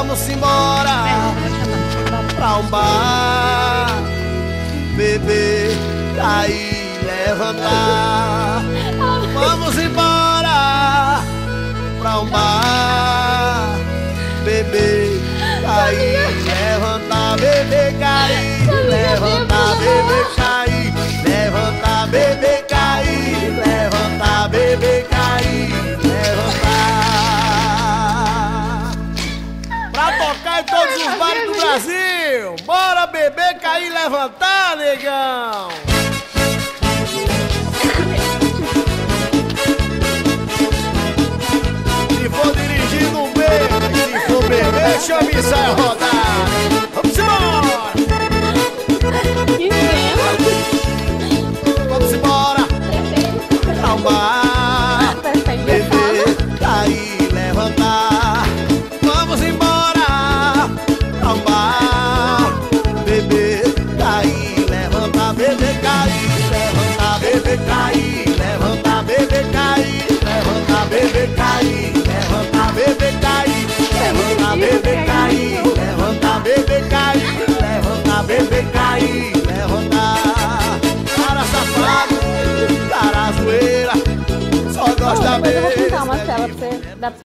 Vamos embora pra um bar, beber, cair, levantar. Vamos embora pra um bar, beber, cair, levantar, beber, cair, levantar, beber, cair, levantar, beber, cair, levantar, beber, cair, levantar. Pra tocar em todos os bares do Brasil. Bora beber, cair, levantar, negão.